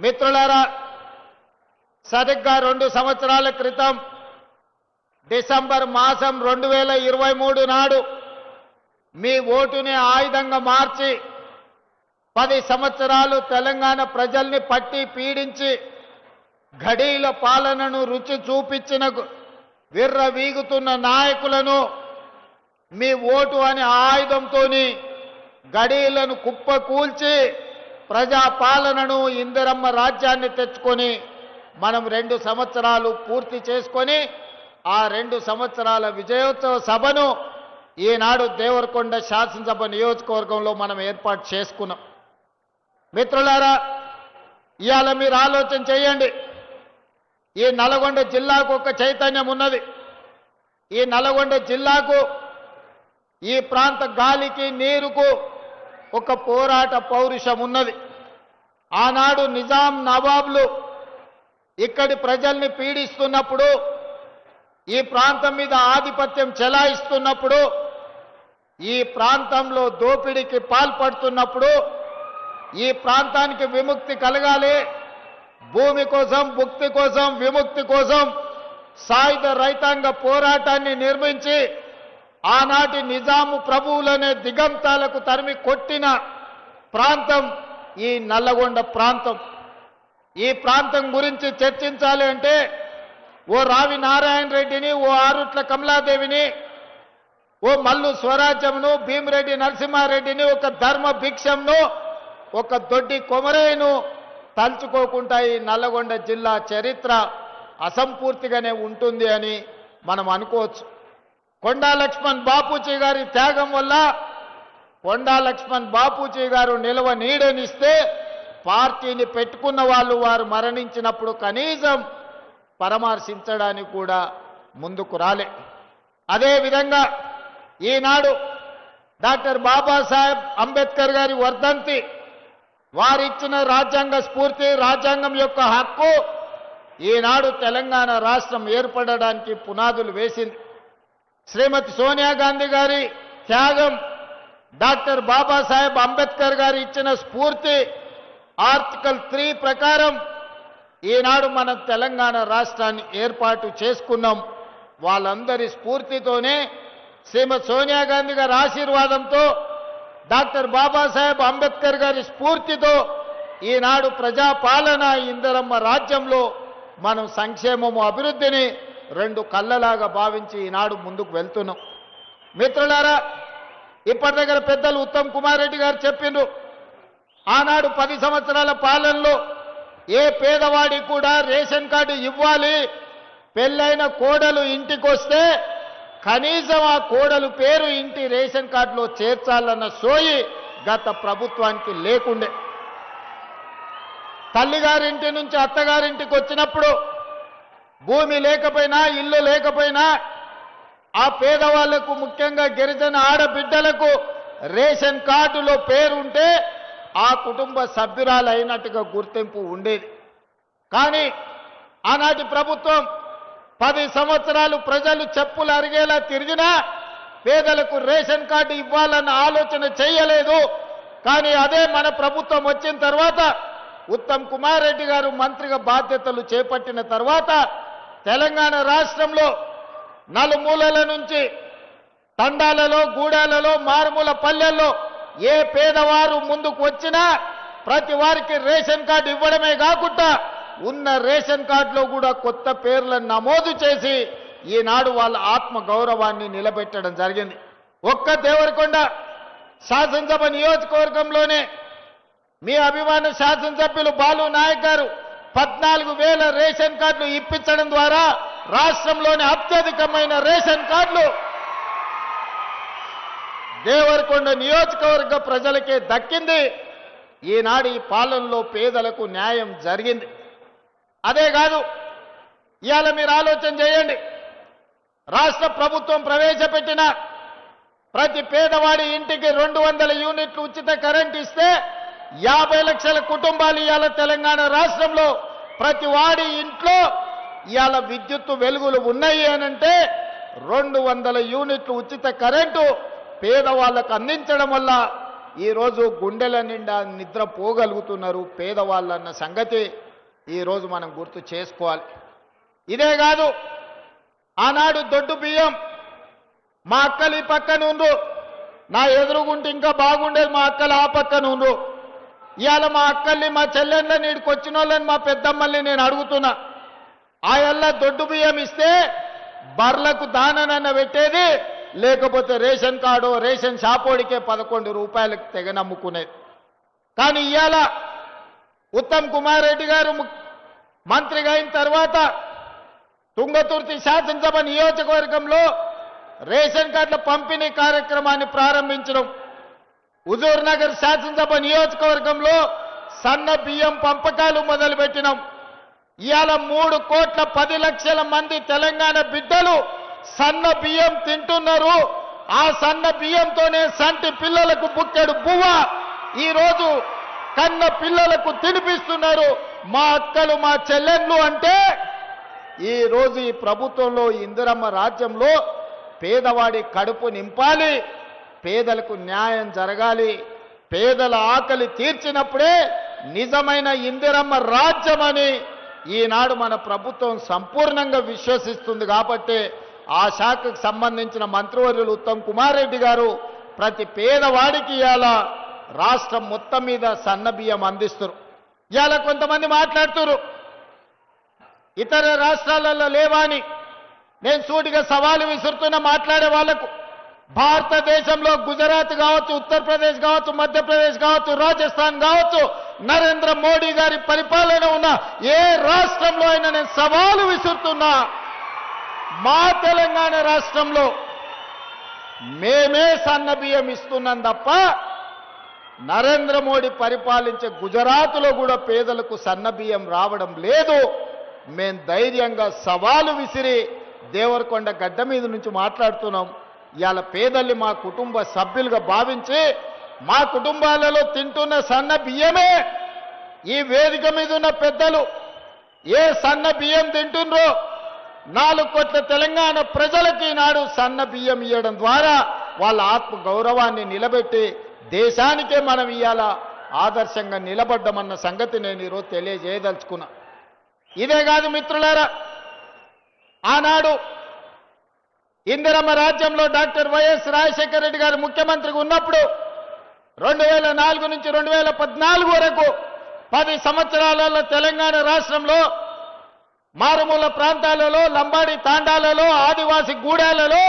మిత్రులారా, సరిగ్గా 2 సంవత్సరాల క్రితం డిసెంబర్ మాసం 2023 నాడు మీ ఓటుని ఆయుధంగా మార్చి 10 సంవత్సరాలు తెలంగాణ ప్రజల్ని పట్టి పీడించి ఘడీల పాలనను రుచి చూపించిన విర్రవీగుతున్న నాయకులను మీ ఓటు అనే ఆయుధంతోని గడీలను కుప్పకూల్చి ప్రజా పాలనను ఇందిరమ్మ రాజ్యాన్ని తెచ్చుకొని మనం 2 సంవత్సరాలు పూర్తి చేసుకొని ఆ 2 సంవత్సరాల విజయోత్సవ సభను ఈనాడు దేవరకొండ శాసనసభ నియోజకవర్గంలో మనం ఏర్పాటు చేసుకున్నాం. మిత్రులారా, ఇవాళ మీరు ఆలోచన చేయండి. ఈ నల్గొండ జిల్లాకు ఒక చైతన్యం ఉన్నది. ఈ నల్గొండ జిల్లాకు, ఈ ప్రాంత గాలికి నీరుకు ఒక పోరాట పౌరుషం ఉన్నది. ఆనాడు నిజాం నవాబులు ఇక్కడి ప్రజల్ని పీడిస్తున్నప్పుడు, ఈ ప్రాంతం మీద ఆధిపత్యం చెలాయిస్తున్నప్పుడు, ఈ ప్రాంతంలో దోపిడీకి పాల్పడుతున్నప్పుడు, ఈ ప్రాంతానికి విముక్తి కలగాలి, భూమి కోసం, భుక్తి కోసం, విముక్తి కోసం సాయుధ రైతాంగ పోరాటాన్ని నిర్మించి ఆనాటి నిజాము ప్రభువులనే దిగంతాలకు తరిమి కొట్టిన ప్రాంతం ఈ నల్లగొండ ప్రాంతం. ఈ ప్రాంతం గురించి చర్చించాలి అంటే ఓ రావి నారాయణ రెడ్డిని, ఓ ఆరుట్ల కమలాదేవిని, ఓ మల్లు స్వరాజ్యంను, భీమిరెడ్డి నరసింహారెడ్డిని, ఒక ధర్మ భిక్షంను, ఒక దొడ్డి కొమరయ్యను తలుచుకోకుండా ఈ నల్లగొండ జిల్లా చరిత్ర అసంపూర్తిగానే ఉంటుంది అని మనం అనుకోవచ్చు. కొండా లక్ష్మణ్ బాపూజీ గారి త్యాగం వల్ల కొండా లక్ష్మణ్ బాపూజీ గారు నిలవ నీడనిస్తే పార్టీని పెట్టుకున్న వాళ్ళు వారు మరణించినప్పుడు కనీసం పరామర్శించడానికి కూడా ముందుకు రాలే. అదేవిధంగా ఈనాడు డాక్టర్ బాబాసాహెబ్ అంబేద్కర్ గారి వర్ధంతి, వారిచ్చిన రాజ్యాంగ స్ఫూర్తి, రాజ్యాంగం యొక్క హక్కు ఈనాడు తెలంగాణ రాష్ట్రం ఏర్పడడానికి పునాదులు వేసింది. శ్రీమతి సోనియా గాంధీ గారి త్యాగం, డాక్టర్ బాబాసాహెబ్ అంబేద్కర్ గారు ఇచ్చిన స్ఫూర్తి, ఆర్టికల్ 3 ప్రకారం ఈనాడు మనం తెలంగాణ రాష్ట్రాన్ని ఏర్పాటు చేసుకున్నాం. వాళ్ళందరి స్ఫూర్తితోనే, శ్రీమతి సోనియా గాంధీ గారి ఆశీర్వాదంతో, డాక్టర్ బాబాసాహెబ్ అంబేద్కర్ గారి స్ఫూర్తితో ఈనాడు ప్రజాపాలన ఇందిరమ్మ రాజ్యంలో మనం సంక్షేమము, అభివృద్ధిని 2 కళ్ళలాగా భావించి ఈనాడు ముందుకు వెళ్తున్నాం. మిత్రులారా, ఇప్పటి దగ్గర పెద్దలు ఉత్తమ్ కుమార్ రెడ్డి గారు చెప్పిండ్రు, ఆనాడు 10 సంవత్సరాల పాలనలో ఏ పేదవాడికి కూడా రేషన్ కార్డు ఇవ్వాలి, పెళ్ళైన కోడలు ఇంటికొస్తే కనీసం ఆ కోడలు పేరు ఇంటి రేషన్ కార్డులో చేర్చాలన్న సోయి గత ప్రభుత్వానికి లేకుండే. తల్లిగారింటి నుంచి అత్తగారింటికి వచ్చినప్పుడు భూమి లేకపోయినా, ఇల్లు లేకపోయినా ఆ పేదవాళ్లకు, ముఖ్యంగా గిరిజన ఆడబిడ్డలకు రేషన్ కార్డులో పేరుంటే ఆ కుటుంబ సభ్యురాలు అయినట్టుగా గుర్తింపు ఉండేది. కానీ ఆనాటి ప్రభుత్వం 10 సంవత్సరాలు ప్రజలు చెప్పులు అరిగేలా తిరిగినా పేదలకు రేషన్ కార్డు ఇవ్వాలన్న ఆలోచన చేయలేదు. కానీ అదే మన ప్రభుత్వం వచ్చిన తర్వాత, ఉత్తమ్ కుమార్ రెడ్డి గారు మంత్రిగా బాధ్యతలు చేపట్టిన తర్వాత తెలంగాణ రాష్ట్రంలో నలుమూలల నుంచి, తండాలలో, గూడాలలో, మారుమూల పల్లెల్లో ఏ పేదవారు ముందుకు వచ్చినా ప్రతి వారికి రేషన్ కార్డు ఇవ్వడమే కాకుండా ఉన్న రేషన్ కార్డులో కూడా కొత్త పేర్లను నమోదు చేసి ఈనాడు వాళ్ళ ఆత్మ గౌరవాన్ని నిలబెట్టడం జరిగింది. ఒక్క దేవరకొండ శాసనసభ నియోజకవర్గంలోనే మీ అభిమాన శాసనసభ్యులు బాలు నాయక్ గారు 14,000 రేషన్ కార్డులు ఇప్పించడం ద్వారా రాష్ట్రంలోని అత్యధికమైన రేషన్ కార్డులు దేవరకొండ నియోజకవర్గ ప్రజలకే దక్కింది. ఈనాడు ఈ పాలనలో పేదలకు న్యాయం జరిగింది. అదే కాదు, ఇవాళ మీరు ఆలోచన చేయండి, రాష్ట్ర ప్రభుత్వం ప్రవేశపెట్టిన ప్రతి పేదవాడి ఇంటికి 200 యూనిట్లు ఉచిత కరెంట్ ఇస్తే 50 లక్షల కుటుంబాలు ఇవాళ తెలంగాణ రాష్ట్రంలో ప్రతి వాడి ఇంట్లో ఇవాళ విద్యుత్తు వెలుగులు ఉన్నాయి అనంటే 200 యూనిట్లు ఉచిత కరెంటు పేదవాళ్లకు అందించడం వల్ల ఈరోజు గుండెల నిండా నిద్ర పోగలుగుతున్నారు పేదవాళ్ళన్న సంగతి ఈరోజు మనం గుర్తు చేసుకోవాలి. ఇదే కాదు, ఆనాడు దొడ్డు బియ్యం మా అక్కలు ఈ పక్కన ఉండ్రు, నా ఎదురుగుంటే ఇంకా బాగుండేది, మా అక్కలు ఆ పక్కన ఉండ్రు. ఇవాళ మా అక్కల్ని మా చెల్లెళ్ళని నీడికి వచ్చిన వాళ్ళని మా పెద్దమ్మల్ని నేను అడుగుతున్నా, ఆ ఎల్ల దొడ్డు బియ్యం ఇస్తే బర్లకు దాననన్న పెట్టేది, లేకపోతే రేషన్ కార్డు రేషన్ షాపోడికే 11 రూపాయలకు తెగనమ్ముకునేది. కానీ ఇవాళ ఉత్తమ్ కుమార్ రెడ్డి గారు మంత్రిగా అయిన తర్వాత తుంగతుర్తి శాసనసభ నియోజకవర్గంలో రేషన్ కార్డుల పంపిణీ కార్యక్రమాన్ని ప్రారంభించడం, హుజూర్ నగర్ శాసనసభ నియోజకవర్గంలో సన్న బియ్యం పంపకాలు మొదలుపెట్టినాం. ఇవాళ 3,10,00,000 మంది తెలంగాణ బిడ్డలు సన్న బియ్యం తింటున్నారు. ఆ సన్న బియ్యంతోనే సంటి పిల్లలకు బుక్కెడు బువ్వ ఈరోజు కన్న పిల్లలకు తినిపిస్తున్నారు మా అక్కలు మా చెల్లెళ్ళు. అంటే ఈరోజు ఈ ప్రభుత్వంలో ఇందిరమ్మ రాజ్యంలో పేదవాడి కడుపు నింపాలి, పేదలకు న్యాయం జరగాలి, పేదల ఆకలి తీర్చినప్పుడే నిజమైన ఇందిరమ్మ రాజ్యమని ఈనాడు మన ప్రభుత్వం సంపూర్ణంగా విశ్వసిస్తుంది. కాబట్టి ఆ శాఖకు సంబంధించిన మంత్రివర్యులు ఉత్తమ్ కుమార్ రెడ్డి గారు ప్రతి పేదవాడికి ఇవాళ రాష్ట్రం మొత్తం మీద సన్న బియ్యం అందిస్తారు. ఇవాళ కొంతమంది మాట్లాడుతున్నారు ఇతర రాష్ట్రాలలో లేవాని. నేను సూటిగా సవాలు విసురుతున్న మాట్లాడే వాళ్లకు, భారతదేశంలో గుజరాత్ కావచ్చు, ఉత్తరప్రదేశ్ కావచ్చు, మధ్యప్రదేశ్ కావచ్చు, రాజస్థాన్ కావచ్చు, నరేంద్ర మోడీ గారి పరిపాలన ఉన్న ఏ రాష్ట్రంలో అయినా నేను సవాలు విసురుతున్నా, మా తెలంగాణ రాష్ట్రంలో మేమే సన్న బియ్యం ఇస్తున్నాం తప్ప నరేంద్ర మోడీ పరిపాలించే గుజరాత్లో కూడా పేదలకు సన్న బియ్యం రావడం లేదు. మేం ధైర్యంగా సవాలు విసిరి దేవరకొండ గడ్డ మీద నుంచి మాట్లాడుతున్నాం. ఇవాళ పేదల్ని మా కుటుంబ సభ్యులుగా భావించి మా కుటుంబాలలో తింటున్న సన్న బియ్యమే ఈ వేదిక మీద ఉన్న పెద్దలు ఏ సన్న బియ్యం తింటుండ్రో 4 కోట్ల తెలంగాణ ప్రజలకి ఈనాడు సన్న బియ్యం ఇవ్వడం ద్వారా వాళ్ళ ఆత్మ గౌరవాన్ని నిలబెట్టి దేశానికే మనం ఇవాళ ఆదర్శంగా నిలబడ్డమన్న సంగతి నేను ఈరోజు తెలియజేయదలుచుకున్నా. ఇదే కాదు మిత్రులారా, ఆనాడు ఇందిరమ్మ రాజ్యంలో డాక్టర్ వైఎస్ రాజశేఖర రెడ్డి గారు ముఖ్యమంత్రిగా ఉన్నప్పుడు 2004 నుంచి 2014 వరకు 10 సంవత్సరాలలో తెలంగాణ రాష్ట్రంలో మారుమూల ప్రాంతాలలో, లంబాడి తాండాలలో, ఆదివాసి గూడాలలో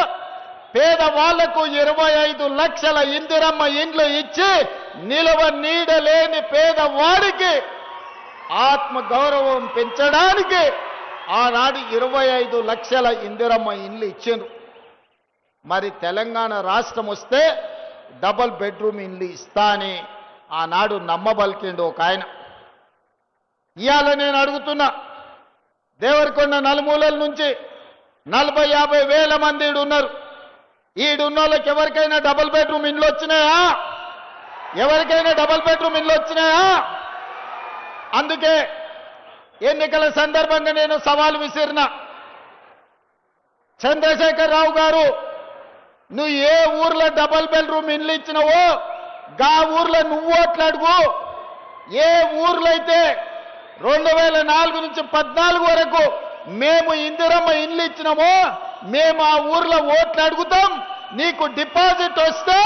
పేదవాళ్లకు 25 లక్షల ఇందిరమ్మ ఇండ్లు ఇచ్చి నిలవ నీడలేని పేదవాడికి ఆత్మ గౌరవం పెంచడానికి ఆనాడు 25 లక్షల ఇందిరమ్మ ఇండ్లు ఇచ్చిండ్రు. మరి తెలంగాణ రాష్ట్రం వస్తే డబుల్ బెడ్రూమ్ ఇండ్లు ఇస్తా అని ఆనాడు నమ్మబలికిండు ఒక ఆయన. ఇవాళ నేను అడుగుతున్నా, దేవరకొండ నలుమూలల నుంచి 40-50 వేల మంది ఉన్నారు. ఈడున్న వాళ్ళకి ఎవరికైనా డబుల్ బెడ్రూమ్ ఇండ్లు వచ్చినాయా? ఎవరికైనా డబుల్ బెడ్రూమ్ ఇండ్లు వచ్చినాయా? అందుకే ఎన్నికల సందర్భంగా నేను సవాల్ విసిరిన, చంద్రశేఖర్ రావు గారు నువ్వు ఏ ఊర్లో డబుల్ బెడ్రూమ్ ఇండ్లు ఇచ్చినావో గా ఊర్లో నువ్వు ఓట్లాడుకో. ఏ ఊర్లో అయితే 2004 నుంచి 14 వరకు మేము ఇందిరమ్మ ఇండ్లు ఇచ్చినామో మేము ఆ ఊర్లో ఓట్లు అడుగుతాం. నీకు డిపాజిట్ వస్తే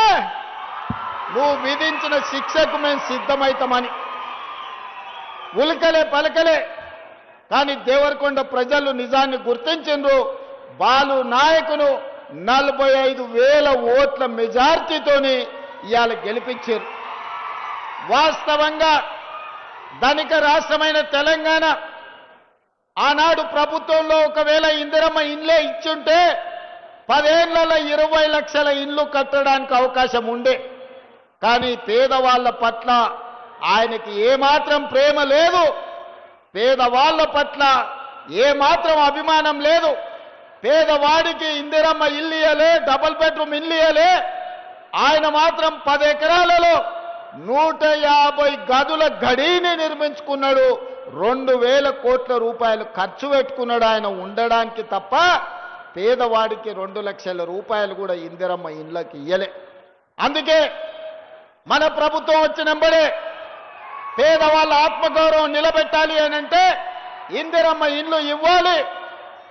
నువ్వు విధించిన శిక్షకు మేము సిద్ధమవుతామని ఉలకలే పలకలే. కానీ దేవరకొండ ప్రజలు నిజాన్ని గుర్తించిండ్రు. బాలు నాయకును 45,000 ఓట్ల మెజార్టీతోని ఇవాళ గెలిపించారు. వాస్తవంగా ధనిక రాష్ట్రమైన తెలంగాణ ఆనాడు ప్రభుత్వంలో ఒకవేళ ఇందిరమ్మ ఇండ్లే ఇచ్చుంటే 10 ఏళ్లలో 20 లక్షల ఇండ్లు కట్టడానికి అవకాశం ఉండే. కానీ పేదవాళ్ల పట్ల ఆయనకి ఏమాత్రం ప్రేమ లేదు, పేదవాళ్ల పట్ల ఏమాత్రం అభిమానం లేదు. పేదవాడికి ఇందిరమ్మ ఇల్లు ఇయ్యలే, డబుల్ బెడ్రూమ్ ఇల్లు ఇయ్యలే. ఆయన మాత్రం 10 ఎకరాలలో 150 గదుల గడిని నిర్మించుకున్నాడు. 2,000 కోట్ల రూపాయలు ఖర్చు పెట్టుకున్నాడు ఆయన ఉండడానికి తప్ప పేదవాడికి 2 లక్షల రూపాయలు కూడా ఇందిరమ్మ ఇండ్లకి ఇయ్యలే. అందుకే మన ప్రభుత్వం వచ్చినంబడే పేదవాళ్ళ ఆత్మగౌరవం నిలబెట్టాలి అని అంటే ఇందిరమ్మ ఇల్లు ఇవ్వాలి,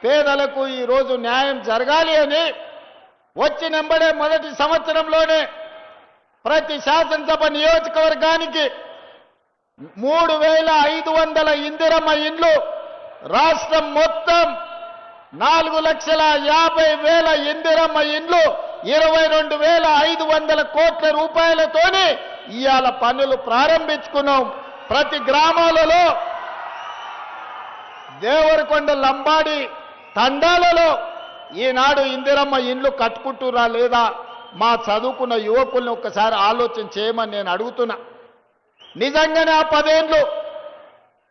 పేదలకు ఈరోజు న్యాయం జరగాలి అని వచ్చినంబడే మొదటి సంవత్సరంలోనే ప్రతి శాసనసభ నియోజకవర్గానికి 3,500 ఇందిరమ్మ ఇండ్లు, రాష్ట్రం మొత్తం 4,50,000 ఇందిరమ్మ ఇండ్లు, 22,500 కోట్ల రూపాయలతోనే ఇవాళ పనులు ప్రారంభించుకున్నాం. ప్రతి గ్రామాలలో, దేవరకొండ లంబాడి తండాలలో ఈనాడు ఇందిరమ్మ ఇండ్లు కట్టుకుంటురా లేదా మా చదువుకున్న యువకుల్ని ఒక్కసారి ఆలోచన చేయమని నేను అడుగుతున్నా. నిజంగానే ఆ 10 ఏళ్ళు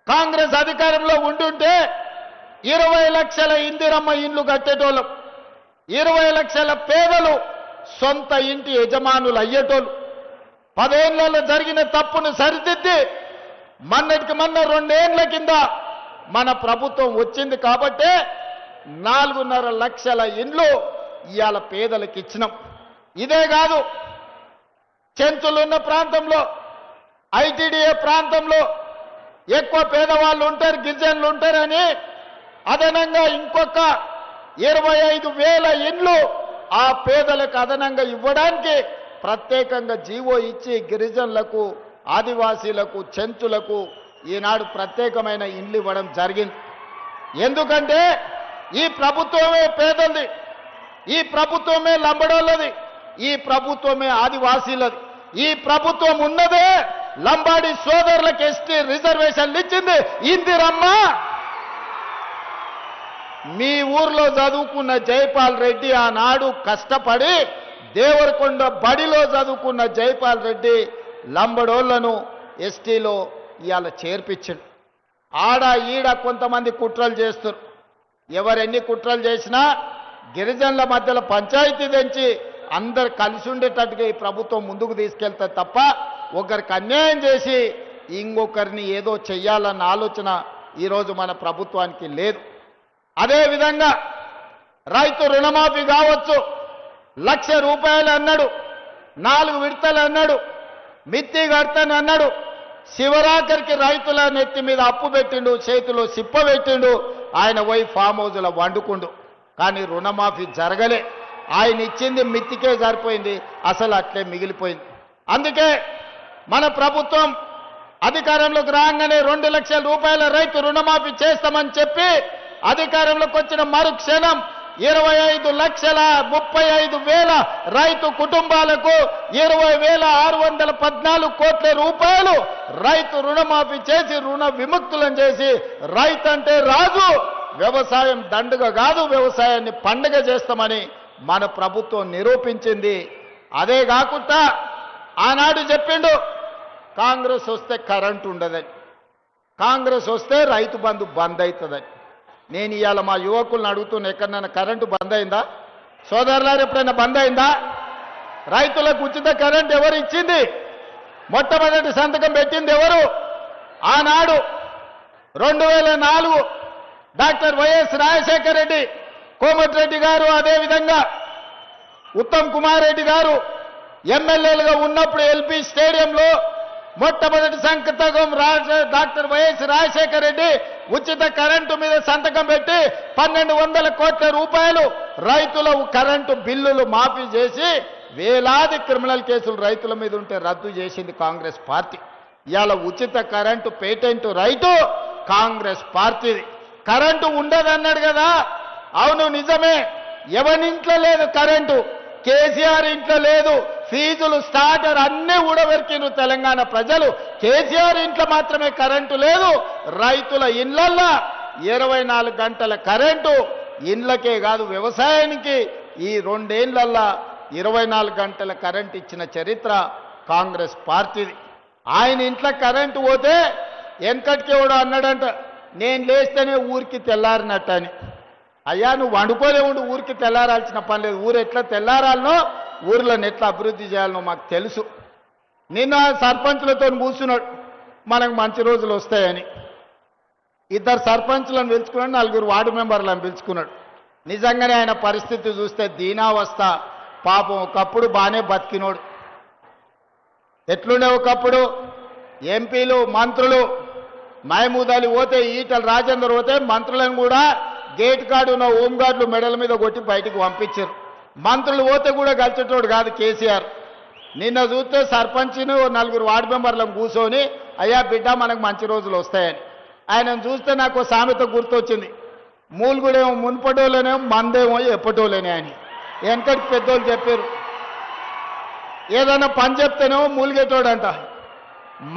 కాంగ్రెస్ అధికారంలో ఉండుంటే 20 లక్షల ఇందిరమ్మ ఇండ్లు కట్టేటోళ్ళం, 20 లక్షల పేదలు సొంత ఇంటి యజమానులు అయ్యేటోళ్ళు. 10 ఏళ్లలో జరిగిన తప్పును సరిదిద్ది మొన్నటికి మొన్న 2 ఏళ్ల కింద మన ప్రభుత్వం వచ్చింది కాబట్టే 4.5 లక్షల ఇండ్లు ఇవాళ పేదలకు ఇచ్చినాం. ఇదే కాదు, చెంచులున్న ప్రాంతంలో, ఐటీడీఏ ప్రాంతంలో ఎక్కువ పేదవాళ్ళు ఉంటారు, గిరిజనులు ఉంటారని అదనంగా ఇంకొక 25,000 ఇండ్లు ఆ పేదలకు అదనంగా ఇవ్వడానికి ప్రత్యేకంగా జీవో ఇచ్చి గిరిజనులకు, ఆదివాసీలకు, చెంచులకు ఈనాడు ప్రత్యేకమైన ఇండ్లు ఇవ్వడం జరిగింది. ఎందుకంటే ఈ ప్రభుత్వమే పేదలది, ఈ ప్రభుత్వమే లంబడోళ్ళది, ఈ ప్రభుత్వమే ఆదివాసీలది. ఈ ప్రభుత్వం ఉన్నదే లంబాడి సోదరులకు ఎస్టీ రిజర్వేషన్లు ఇచ్చింది ఇందిరమ్మ. మీ ఊర్లో చదువుకున్న జైపాల్ రెడ్డి ఆనాడు కష్టపడి దేవరకొండ బడిలో చదువుకున్న జైపాల్ రెడ్డి లంబడోళ్లను ఎస్టీలో ఇవాళ చేర్పించిండు. ఆడ ఈడ కొంతమంది కుట్రలు చేస్తారు. ఎవరెన్ని కుట్రలు చేసినా గిరిజనుల మధ్యలో పంచాయతీ తెంచి అందరు కలిసి ఉండేటట్టుగా ఈ ప్రభుత్వం ముందుకు తీసుకెళ్తే తప్ప ఒకరికి అన్యాయం చేసి ఇంకొకరిని ఏదో చెయ్యాలన్న ఆలోచన ఈరోజు మన ప్రభుత్వానికి లేదు. అదేవిధంగా రైతు రుణమాఫీ కావచ్చు, 1,00,000 రూపాయలు అన్నాడు, 4 విడతలు అన్నాడు, మిత్తి కడతాను అన్నాడు. శివరాఖరికి రైతుల నెత్తి మీద అప్పు పెట్టిండు, చేతిలో సిప్ప పెట్టిండు, ఆయన పోయి ఫామ్ హౌజ్లో వండుకుండు. కానీ రుణమాఫీ జరగలే. ఆయన ఇచ్చింది మిత్తికే సరిపోయింది, అసలు అట్లే మిగిలిపోయింది. అందుకే మన ప్రభుత్వం అధికారంలోకి రాగానే 2 లక్షల రూపాయల రైతు రుణమాఫీ చేస్తామని చెప్పి అధికారంలోకి వచ్చిన మరుక్షణం 25,35,000 రైతు కుటుంబాలకు 20,614 కోట్ల రూపాయలు రైతు రుణమాఫీ చేసి రుణ విముక్తులను చేసి రైతు అంటే రాజు, వ్యవసాయం దండుగ కాదు, వ్యవసాయాన్ని పండుగ చేస్తామని మన ప్రభుత్వం నిరూపించింది. అదే కాకుండా ఆనాడు చెప్పిండు కాంగ్రెస్ వస్తే కరెంటు ఉండదని, కాంగ్రెస్ వస్తే రైతు బంధు బంద్ అవుతుందని. నేను ఇవాళ మా యువకులను అడుగుతున్న, ఎక్కడైనా కరెంటు బంద్ అయిందా? సోదరులారు ఎప్పుడైనా బంద్ అయిందా? రైతులకు ఉచిత కరెంట్ ఎవరు ఇచ్చింది? మొట్టమొదటి సంతకం పెట్టింది ఎవరు? ఆనాడు 2004 డాక్టర్ వైఎస్ రాజశేఖర రెడ్డి, కోమటిరెడ్డి గారు, అదేవిధంగా ఉత్తమ్ కుమార్ రెడ్డి గారు ఎమ్మెల్యేలుగా ఉన్నప్పుడు ఎల్పీ స్టేడియంలో మొట్టమొదటి సంతకం డాక్టర్ వైఎస్ రాజశేఖర రెడ్డి ఉచిత కరెంటు మీద సంతకం పెట్టి 1,200 కోట్ల రూపాయలు రైతుల కరెంటు బిల్లులు మాఫీ చేసి వేలాది క్రిమినల్ కేసులు రైతుల మీద ఉంటే రద్దు చేసింది కాంగ్రెస్ పార్టీ. ఇవాళ ఉచిత కరెంటు పేటెంట్ రైటు కాంగ్రెస్ పార్టీది. కరెంటు ఉండదన్నాడు కదా, అవును నిజమే. ఎవరింట్లో లేదు కరెంటు, కేసీఆర్ ఇంట్లో లేదు. ఫీజులు స్టార్టర్ అన్నీ ఊడబెరికిను తెలంగాణ ప్రజలు. కేసీఆర్ ఇంట్లో మాత్రమే కరెంటు లేదు. రైతుల ఇళ్లల్లో 24 గంటల కరెంటు, ఇండ్లకే కాదు వ్యవసాయానికి ఈ 2 ఏళ్లల్లో 24 గంటల కరెంటు ఇచ్చిన చరిత్ర కాంగ్రెస్ పార్టీది. ఆయన ఇంట్లో కరెంటు పోతే వెనకటికి ఎవడో అన్నాడంట, నేను లేస్తేనే ఊరికి తెల్లారినట్టని. అయ్యా నువ్వు వండుకోలే ఉండు, ఊరికి తెల్లారాల్సిన పని లేదు. ఊరు ఎట్లా తెల్లారాలనో, ఊర్లను ఎట్లా అభివృద్ధి చేయాలనో మాకు తెలుసు. నిన్న సర్పంచులతో కూర్చున్నాడు, మనకు మంచి రోజులు వస్తాయని. 2 సర్పంచులను పిలుచుకున్నాడు, 4 వార్డు మెంబర్లను పిలుచుకున్నాడు. నిజంగానే ఆయన పరిస్థితి చూస్తే దీనావస్థ. పాపం ఒకప్పుడు బాగానే బతికినోడు. ఎట్లుండే ఒకప్పుడు ఎంపీలు మంత్రులు మహమూద్ అలీ పోతే ఈటల రాజేందర్ పోతే మంత్రులను కూడా గేట్ కాడు ఉన్న హోంగార్డులు మెడల మీద కొట్టి బయటికి పంపించారు. మంత్రులు పోతే కూడా కలిసేటోడు కాదు కేసీఆర్. నిన్న చూస్తే సర్పంచ్ను నలుగురు వార్డు మెంబర్లను కూర్చొని అయ్యా బిడ్డ మనకు మంచి రోజులు వస్తాయని ఆయనను చూస్తే నాకు సామెత గుర్తొచ్చింది. మూలుగుడేమో మున్పటోళ్ళనేమో మందేమో ఎప్పటోళ్ళనే అని వెనకటి పెద్దోళ్ళు చెప్పారు. ఏదైనా పని చెప్తేనేమో మూలిగేటోడంట.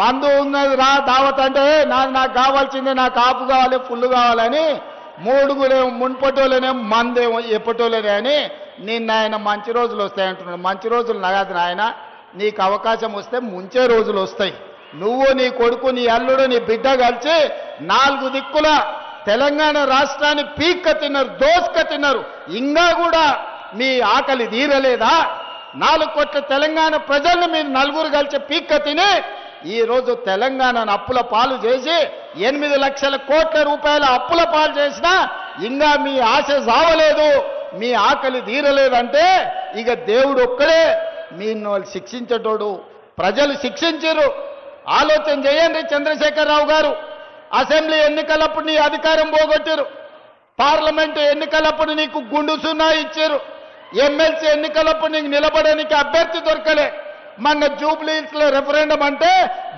మందు ఉన్నది రా దావత్ అంటే నాకు కావాల్సిందే, నాకు ఆపు కావాలి ఫుల్ కావాలని మూడుగుడేమో మున్పటోళ్ళనేమో మందేమో ఎప్పటోళ్ళనే అని నిన్న ఆయన మంచి రోజులు వస్తాయంటున్నాడు. మంచి రోజులు నగదు నాయన, నీకు అవకాశం వస్తే ముంచే రోజులు వస్తాయి. నువ్వు నీ కొడుకు నీ అల్లుడు నీ బిడ్డ కలిసి 4 దిక్కుల తెలంగాణ రాష్ట్రాన్ని పీక్క తిన్నారు, దోసుక తిన్నారు. ఇంకా కూడా మీ ఆకలి తీరలేదా? 4 కోట్ల తెలంగాణ ప్రజల్ని మీరు నలుగురు కలిసి పీక్క తిని ఈరోజు తెలంగాణను అప్పుల పాలు చేసి 8 లక్షల కోట్ల రూపాయల అప్పుల పాలు చేసినా ఇంకా మీ ఆశ సావలేదు, మీ ఆకలి తీరలేదంటే ఇక దేవుడు ఒక్కడే మీ శిక్షించేటోడు. ప్రజలు శిక్షించారు. ఆలోచన చేయండి. చంద్రశేఖరరావు గారు అసెంబ్లీ ఎన్నికలప్పుడు నీ అధికారం పోగొట్టారు. పార్లమెంటు ఎన్నికలప్పుడు నీకు గుండు సున్నా ఇచ్చారు. ఎమ్మెల్సీ ఎన్నికలప్పుడు నీకు నిలబడడానికి అభ్యర్థి దొరకలే. మొన్న జూబ్లీహిల్స్ లో రెఫరెండం అంటే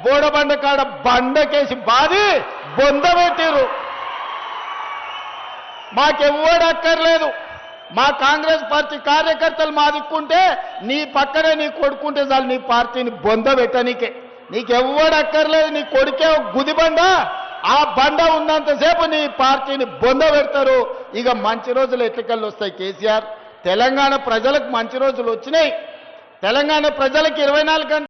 బోడబండ కాడ బండకేసి బాది బొందబెట్టారు. మాకెవ్వడక్కర్లేదు. మా కాంగ్రెస్ పార్టీ కార్యకర్తలు మా దిక్కుంటే నీ పక్కనే నీ కొడుకుంటే చాలు నీ పార్టీని బొందబెట్టనికే. నీకెవ్వడక్కర్లేదు. నీ కొడుకే గుదిబండ, ఆ బండ ఉన్నంతసేపు నీ పార్టీని బొందబెడతారు. ఇక మంచి రోజులు ఎట్టికల్లో వస్తాయి కేసీఆర్. తెలంగాణ ప్రజలకు మంచి రోజులు వచ్చినాయి. తెలంగాణ ప్రజలకు 24 గంటలు